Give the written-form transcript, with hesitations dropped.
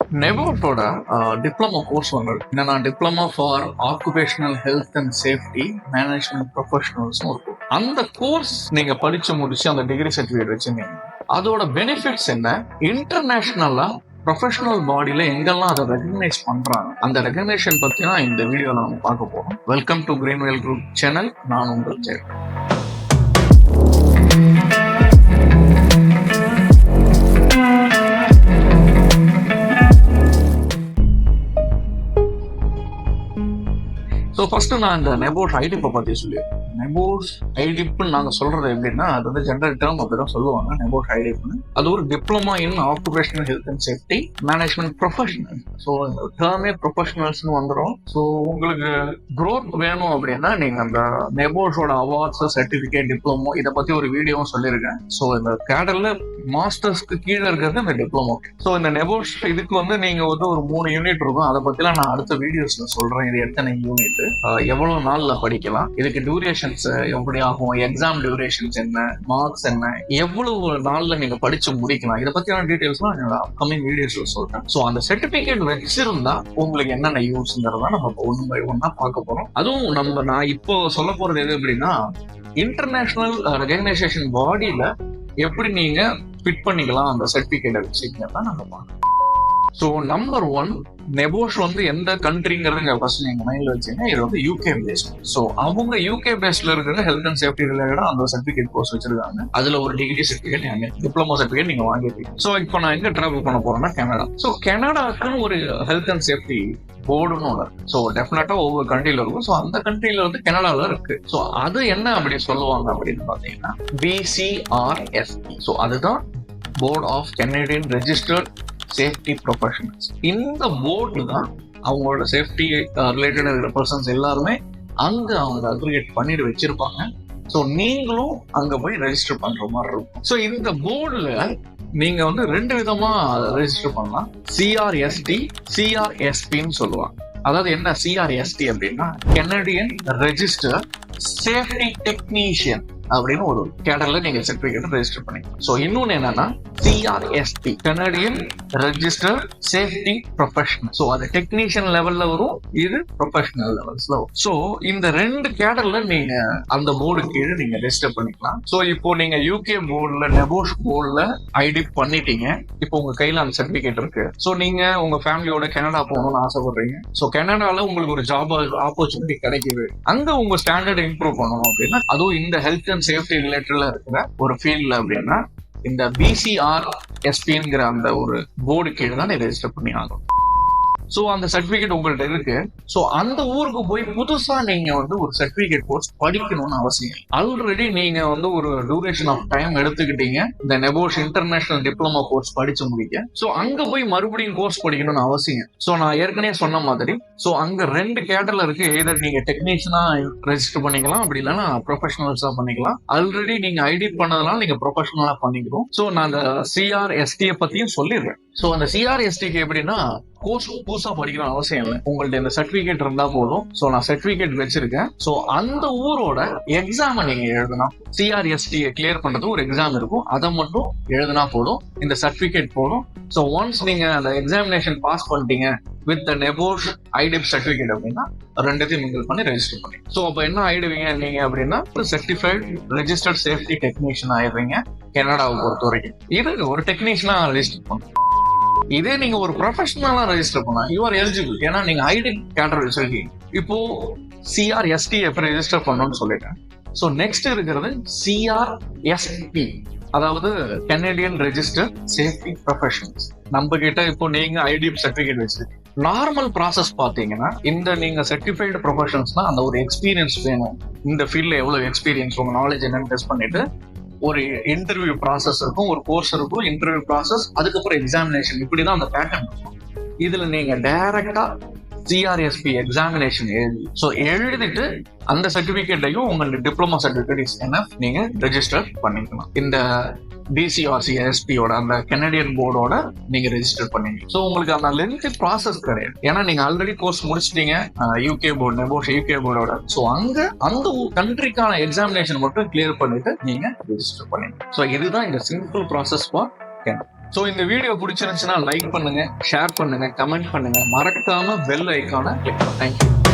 நெபோட்டோட diploma course ஒன்று என்னன்னா diploma for occupational health and safety management ப்ரொஃபஷனல்ஸும் இருக்கும். அந்த கோர்ஸ் நீங்க படிச்சு முடிச்சு அந்த டிகிரி சர்டிஃபிகேட் வச்சிருந்தீங்க. அதோட பெனிஃபிட்ஸ் என்ன, இன்டர்நேஷனலா ப்ரொஃபஷனல் பாடியில எங்கெல்லாம் அதை ரெகக்னைஸ் பண்றாங்க, அந்த ரெகக்னேஷன் பத்தி தான் இந்த வீடியோல நம்ம பார்க்க போறோம். Welcome to Greenvale group channel. நான் உங்கள் ஜெய். ஸோ ஃபர்ஸ்ட் நான் இந்த நெபோஷ் ஐடிப்பை பற்றி சொல்லியிருக்கேன். நெபோஷ் ஐடிப்னு நாங்கள் சொல்றது எப்படின்னா, அது வந்து ஜென்ரல் டேர்ம் அப்படிதான் சொல்லுவாங்க. நெபோஷ் ஐடிப்னு அது ஒரு diploma in occupational health and safety management professional. So இந்த டேர்மே ப்ரொஃபஷனல்ஸ்னு வந்துடும். ஸோ உங்களுக்கு க்ரோத் வேணும் அப்படின்னா நீங்க அந்த நெபோஷோட அவார்ட்ஸ், சர்டிஃபிகேட், டிப்ளமோ இதை பத்தி ஒரு வீடியோவும் சொல்லியிருக்கேன். ஸோ இந்த கேடர்ல மாஸ்டர்ஸ்க்கு கீழே இருக்கிறது இந்த டிப்ளமோ. ஸோ இந்த நெபோஷ் இதுக்கு வந்து நீங்க வந்து ஒரு 3 யூனிட் இருக்கும். அதை பத்திலாம் நான் அடுத்த வீடியோஸ்ல சொல்றேன். இது எத்தனை யூனிட், எவ்வளவு நாள்ல படிக்கலாம், இதுக்கு டியூரேஷன்ஸ் எப்படி ஆகும், எக்ஸாம் டியூரேஷன்ஸ் என்ன, மார்க்ஸ் என்ன, எவ்வளவு நாள்ல நீங்க படிச்சு முடிக்கலாம், இதை பத்தியான டீடைல்ஸ்லாம் என்னோட அப்கமிங் வீடியோஸ்ல சொல்றேன். ஸோ அந்த சர்டிபிகேட் வச்சிருந்தா உங்களுக்கு என்னென்ன யூஸ்ங்கிறத நம்ம ஒன் பை ஒன்னா பார்க்க போறோம். அதுவும் நான் இப்போ சொல்ல போறது எது அப்படின்னா, இன்டர்நேஷனல் ரெகக்னைசேஷன் பாடியில எப்படி நீங்க ஃபிட் பண்ணிக்கலாம் அந்த சர்டிபிகேட்டை வச்சுக்கங்க தான் நம்ம பார்க்கலாம். ஸோ நம்பர் 1, நெபோஷ் வந்து எந்த கண்ட்ரிங்கிறது ஃபர்ஸ்ட் நீங்க மைண்ட்ல வச்சீங்கன்னா, இது வந்து யூகே பேஸ்ட். ஸோ அவங்க யூகே பேஸ்ட்ல இருக்கிற ஹெல்த் அண்ட் சேஃப்டி ரிலேட்டடா அந்த சர்டிஃபிகேட் கோர்ஸ் வச்சிருக்காங்க. அதுல ஒரு டிகிரி சர்டிஃபிகேட், டிப்ளமோ சர்டிஃபிகேட் நீங்க வாங்கிருக்கீங்க. ஸோ இப்போ நான் எங்க டிராவல் பண்ண போறேன்னா கனடா. ஸோ கனடாக்குன்னு ஒரு ஹெல்த் அண்ட் சேஃப்டி போர்டுன்னு ஒன்று. ஸோ டெஃபினட்டா ஒவ்வொரு கண்ட்ரில இருக்கும். ஸோ அந்த கண்ட்ரில வந்து கனடால இருக்கு. ஸோ அது என்ன அப்படி சொல்லுவாங்க அப்படின்னு பாத்தீங்கன்னா BCRSP. ஸோ அதுதான் board of Canadian registered safety professionals. இந்த போர்டு தான் அவங்களோட சேஃப்டி ரிலேட்டட் இருக்கிற பர்சன்ஸ் எல்லாருமே அங்க அவங்க அக்ரிகேட் பண்ணிட்டு வச்சிருப்பாங்க. ஸோ நீங்களும் அங்க போய் ரெஜிஸ்டர் பண்ற மாதிரி இருக்கும். ஸோ இந்த போர்டுல நீங்க வந்து 2 விதமா ரெஜிஸ்டர் பண்ணலாம். CRST, CRSPன்னு சொல்லுவாங்க. அதாவது என்ன CRST அப்படின்னா, கனடியன் ரெஜிஸ்டர் சேஃப்டி டெக்னீஷியன் அப்படின்னு ஒரு கேடர்ல நீங்க சர்டிபிகேட் ரெஜிஸ்டர் பண்ணிக்கலாம். ஸோ இன்னொன்னு என்னன்னா CRSP, Canadian register safety professional. So அது டெக்னீஷியன் லெவல்ல வரும், இது ப்ரொஃபஷனல் லெவல்ஸ்ல வரும். ஸோ இந்த 2 கேடர்ல நீங்க அந்த போர்டு கீழே நீங்க ரெஜிஸ்டர் பண்ணிக்கலாம். ஸோ இப்போ நீங்க யூகே போர்டுல நெபோஷ் போர்டுல ஐடிப் பண்ணிட்டீங்க. இப்போ உங்க கையில அந்த சர்டிபிகேட் இருக்கு. ஸோ நீங்க உங்க ஃபேமிலியோட கனடா போகணும்னு ஆசைப்படுறீங்க. ஸோ கனடால உங்களுக்கு ஒரு ஜாப் ஆப்பர்ச்சுனிட்டி கிடைக்குது. அங்க உங்க ஸ்டாண்டர்ட் இம்ப்ரூவ் பண்ணணும் அப்படின்னா, அதுவும் இந்த ஹெல்த் அண்ட் சேஃப்டி ரிலேட்டட்ல இருக்கிற ஒரு ஃபீல்ட்ல அப்படின்னா இந்த BCRSPங்கிற அந்த ஒரு போர்டு கீழே தான் ரெஜிஸ்டர் பண்ணி ஆகும். ஸோ அந்த சர்டிபிகேட் உங்கள்ட்ட இருக்கு. ஸோ அந்த ஊருக்கு போய் புதுசா நீங்க வந்து ஒரு சர்டிபிகேட் கோர்ஸ் படிக்கணும்னு அவசியம். ஆல்ரெடி நீங்க வந்து ஒரு டியூரேஷன் ஆஃப் டைம் எடுத்துக்கிட்டீங்க இந்த நெபோஷ் இன்டர்நேஷனல் டிப்ளமோ கோர்ஸ் படிச்சு முடிக்க. ஸோ அங்க போய் மறுபடியும் கோர்ஸ் படிக்கணும்னு அவசியம். ஸோ நான் ஏற்கனவே சொன்ன மாதிரி, ஸோ அங்க 2 கேடர்ல இருக்கு. எதர் நீங்க டெக்னீஷியனா ரெஜிஸ்டர் பண்ணிக்கலாம், அப்படி இல்லைன்னா ப்ரொஃபஷனல்ஸா பண்ணிக்கலாம். ஆல்ரெடி நீங்க ஐடி பண்ணதுனால நீங்க ப்ரொஃபஷனலா பண்ணிக்கிறோம். ஸோ நான் அந்த CRST பத்தியும் சொல்லிடுறேன். ஸோ அந்த CRSTக்கு எப்படின்னா, கோர்ஸ் புதுசா படிக்கணும் அவசியம் இல்லை. உங்கள்ட்ட இந்த சர்டிபிகேட் இருந்தா போதும். ஸோ நான் சர்டிபிகேட் வச்சிருக்கேன். ஸோ அந்த ஊரோட எக்ஸாம் நீங்க எழுதணும். CRST கிளியர் பண்றது ஒரு எக்ஸாம் இருக்கும், அதை மட்டும் எழுதினா போதும், இந்த சர்டிபிகேட் போதும். ஸோ ஒன்ஸ் நீங்க அந்த எக்ஸாமினேஷன் பாஸ் பண்ணிட்டீங்க வித் த நெபோஷ் ஐடிப் சர்டிபிகேட் அப்படின்னா 2த்தையும் மிங்கிள் பண்ணி ரெஜிஸ்டர் பண்ணி. ஸோ அப்போ என்ன ஆயிடுவீங்க நீங்க அப்படின்னா, சர்டிஃபைட் ரெஜிஸ்டர்ட் சேஃப்டி டெக்னீஷியன் ஆயிடுவீங்க கனடாவை பொறுத்த வரைக்கும். இது ஒரு டெக்னீஷியனா ரெஜிஸ்டர் பண்ணும். இதே நீங்க ஒரு ப்ரொஃபஷனலா ரெஜிஸ்டர் பண்ணா யூ ஆர் எலிஜிபிள். ஏன்னா நீங்க ஐடி கேடர் வச்சிருக்கீங்க. இப்போ CRST எப்ப ரெஜிஸ்டர் பண்ணணும்னு சொல்லிட்டேன். ஸோ நெக்ஸ்ட் இருக்கிறது CRSP, அதாவது கனடியன் ரெஜிஸ்டர் சேஃப்டி ப்ரொஃபஷனல்ஸ். நம்ம கிட்ட இப்போ நீங்க ஐடி சர்டிபிகேட் வச்சிருக்கீங்க. நார்மல் ப்ராசஸ் பாத்தீங்கன்னா, இந்த நீங்க சர்டிஃபைடு ப்ரொஃபஷனல்ஸ்னா அந்த ஒரு எக்ஸ்பீரியன்ஸ் வேணும். இந்த ஃபீல்ட்ல எவ்வளவு எக்ஸ்பீரியன்ஸ், உங்க நாலேஜ் என்னன்னு டெஸ்ட் பண்ணிட்டு ஒரு இன்டர்வியூ ப்ராசஸ் இருக்கும், ஒரு கோர்ஸ் இருக்கும், இன்டர்வியூ ப்ராசஸ், அதுக்கப்புறம் எக்ஸாமினேஷன். இப்படிதான் அந்த பேட்டர்ன் இருக்கும். இதுல நீங்க டைரக்டா CRSP எக்ஸாமினேஷன் எழுதிட்டு அந்த சர்டிபிகேட்டையும் உங்களுக்கு டிப்ளமோ சர்டிபிகேட் நீங்க ரெஜிஸ்டர் பண்ணிக்கலாம். இந்த BCRSPயோட அந்த கனடியன் போர்டோட நீங்க ரெஜிஸ்டர் பண்ணீங்க. ஸோ உங்களுக்கு அந்த லென்த் ப்ராசஸ் கிடையாது. ஏன்னா நீங்க ஆல்ரெடி கோர்ஸ் முடிச்சிட்டீங்க யூகே போர்டு, நெபோஷ் யூகே போர்டோட. ஸோ அங்க அந்த கண்ட்ரிக்கான எக்ஸாமினேஷன் மட்டும் கிளியர் பண்ணிட்டு நீங்க ரெஜிஸ்டர் பண்ணீங்க. ஸோ இதுதான் இந்த simple process for Canada. So இந்த வீடியோ பிடிச்சிருந்துச்சுன்னா லைக் பண்ணுங்க, ஷேர் பண்ணுங்க, கமெண்ட் பண்ணுங்க, மறக்காம பெல் ஐக்கான கிளிக் பண்ணுங்க. தேங்க்யூ.